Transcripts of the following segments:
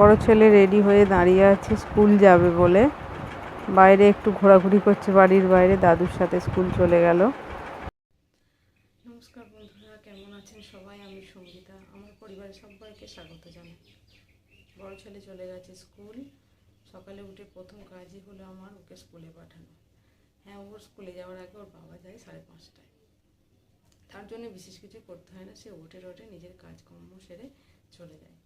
বড় ছেলে রেডি হয়ে দাঁড়িয়ে আছে স্কুল যাবে বলে। বাইরে একটু ঘোরাঘুরি করছে বাড়ির বাইরে, দাদুর সাথে স্কুল চলে গেল। নমস্কার বন্ধুরা, কেমন আছেন সবাই? আমি সঙ্গীতা, আমার পরিবারের সবাইকে স্বাগত জানাই। বড় ছেলে চলে গেছে স্কুল। সকালে উঠে প্রথম কাজই হলো আমার ওকে স্কুলে পাঠানো। হ্যাঁ, ওর স্কুলে যাওয়ার আগে ওর বাবা যায় 5:30টায়। তার জন্য বিশেষ কিছু করতে হয় না, সে ওঠে নিজের কাজকর্ম সেরে চলে যায়।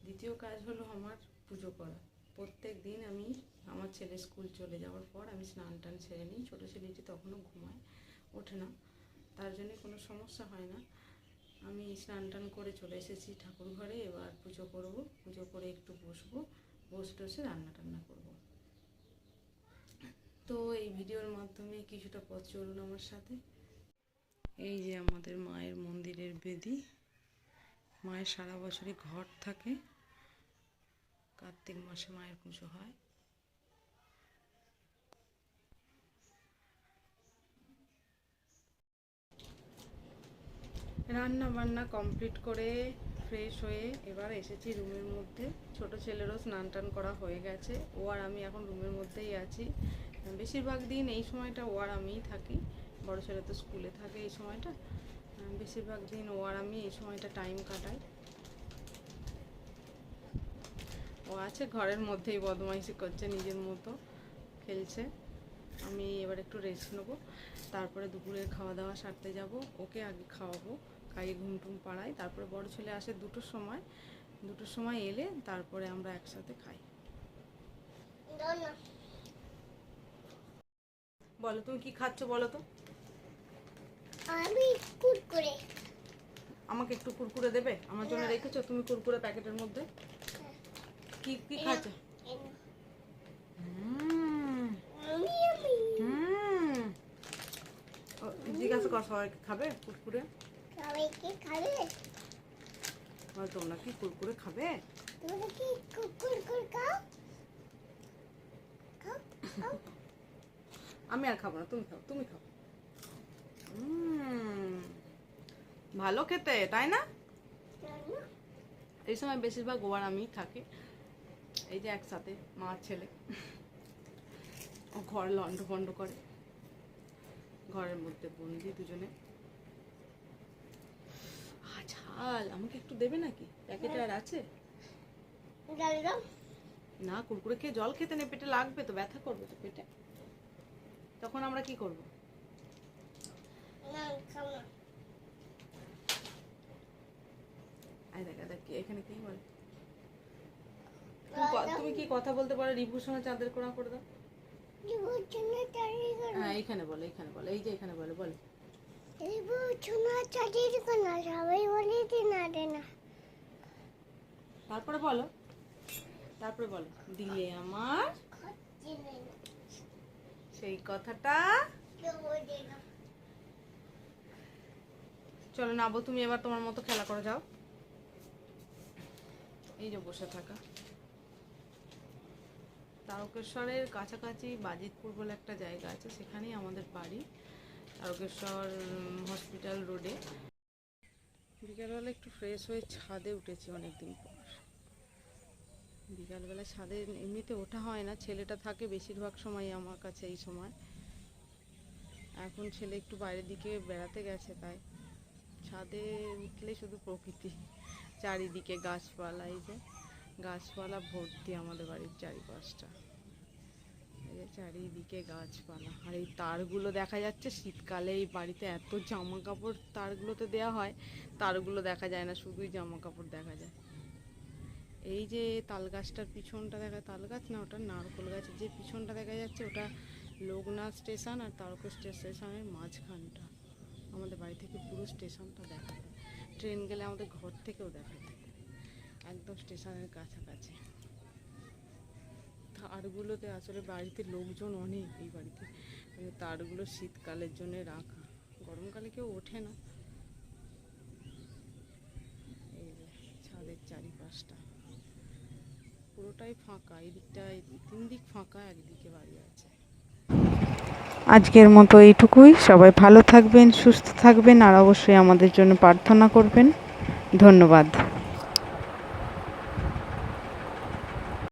দ্বিতীয় কাজ হলো আমার পুজো করা। প্রত্যেক দিন আমি আমার ছেলে স্কুল চলে যাওয়ার পর আমি স্নান টান সেরে নিই। ছোটো ছেলেটি তখনও ঘুমায়, ওঠে না, তার জন্য কোনো সমস্যা হয় না। আমি স্নান টান করে চলে এসেছি ঠাকুর ঘরে। এবার পুজো করব, পুজো করে একটু বসবো, বসে রান্না টান্না করব। তো এই ভিডিওর মাধ্যমে কিছুটা পথ চলুন আমার সাথে। এই যে আমাদের মায়ের মন্দিরের বেদি। মায়ের সারা বছরই ঘট থাকে, কার্তিক মাসে মায়ের পুজো হয়। রান্না বান্না কমপ্লিট করে ফ্রেশ হয়ে এবার এসেছি রুমের মধ্যে। ছোট ছেলেরও স্নান টান করা হয়ে গেছে, ও আর আমি এখন রুমের মধ্যেই আছি। বেশিরভাগ দিন এই সময়টা ও আর আমিই থাকি। বড় ছেলে তো স্কুলে থাকে এই সময়টা, বেশিরভাগ দিন ও আর আমি এই সময়টা টাইম কাটাই। ও আছে ঘরের মধ্যেই বদমাইশি করছে, নিজের মতো খেলছে। আমি এবার একটু রেস্ট নেবো, তারপরে দুপুরের খাওয়া দাওয়া সারতে যাব। ওকে আগে খাওয়াবো, খাইয়ে ঘুম টুম পাড়াই। তারপরে বড় ছেলে আসে 2টোর সময় এলে তারপরে আমরা একসাথে খাই। বলো তুমি কি খাচ্ছ বলো তো? আমি কুরকুরে। আমাকে একটু কুরকুরে দেবে? আমার জন্য রেখেছো তুমি কুরকুরে প্যাকেটের মধ্যে? কি কি খাচ্ছ? জিজ্ঞাসা কর সবাইকে খাবে কুরকুরে? সবাইকে খাবে? তোমরা কি কুরকুরে খাবে? তোমরা কি কুরকুরে খাও? আমি আর খাবো না, তুমি খাও, তুমি খাও। ভালো খেতে, তাই না? এই সময় বেশিরভাগ ও আর আমি থাকি, এই যে একসাথে মা ছেলে। ও ঘর লন্ড ভন্ড করে, ঘরের মধ্যে বন্দি দুজনে। ঝাল, আমাকে একটু দেবে নাকি? প্যাকেটে আর আছে? না, কুরকুরে খেয়ে জল খেতে নেই, পেটে লাগবে তো, ব্যথা করবে তো পেটে। তখন আমরা কি করবো? এখানে কি বলে? তুমি কি কথা বলতে পারো? রিভুর সঙ্গে চাঁদের কোনা করে দাও। হ্যাঁ, এইখানে বলো, এইখানে বলো, এই যে এখানে বলো, বলো। তারপরে বলো, তারপরে বলো, দিলে আমার সেই কথাটা। চলো নাবো, তুমি এবার তোমার মতো খেলা করে যাও। এই যে বসে থাকা। তারকেশ্বরের কাছাকাছি বাজিতপুর বলে একটা জায়গা আছে, সেখানেই আমাদের বাড়ি, তারকেশ্বর হসপিটাল রোডে। বিকালবেলা একটু ফ্রেশ হয়ে ছাদে উঠেছি অনেকদিন পর। বিকালবেলা ছাদে এমনিতে ওঠা হয় না, ছেলেটা থাকে বেশিরভাগ সময় আমার কাছে এই সময়। এখন ছেলে একটু বাইরের দিকে বেড়াতে গেছে, তাই ছাদে উঠলে শুধু প্রকৃতি, চারিদিকে গাছপালা। এই যে গাছপালা ভর্তি আমাদের বাড়ির চারিপাশটা, এই যে চারিদিকে গাছপালা। আর এই তারগুলো দেখা যাচ্ছে, শীতকালে এই বাড়িতে এত জামা কাপড় তারগুলোতে দেওয়া হয়, তারগুলো দেখা যায় না, শুধুই জামা কাপড় দেখা যায়। এই যে তাল গাছটার পিছনটা দেখা, তাল গাছ না ওটা নারকেল গাছের যে পিছনটা দেখা যাচ্ছে, ওটা লোকনাথ স্টেশন আর তারকেশ্বর স্টেশনের মাঝখানটা। আমাদের বাড়ি থেকে পুরো স্টেশনটা দেখা যায়, ট্রেন গেলে আমাদের ঘর থেকেও দেখা যায়, একদম স্টেশনের কাছাকাছি। তারগুলোতে আসলে বাড়িতে লোকজন অনেক, এই বাড়িতে তারগুলো শীতকালের জন্য রাখা, গরমকালে কেউ ওঠে না। এই যে ছাদের চারিপাশটা পুরোটাই ফাঁকা, এই দিকটায় 3 দিক ফাঁকা, একদিকে বাড়ি আছে। আজকের মতো এইটুকুই। সবাই ভালো থাকবেন, সুস্থ থাকবেন, আর অবশ্যই আমাদের জন্য প্রার্থনা করবেন। ধন্যবাদ।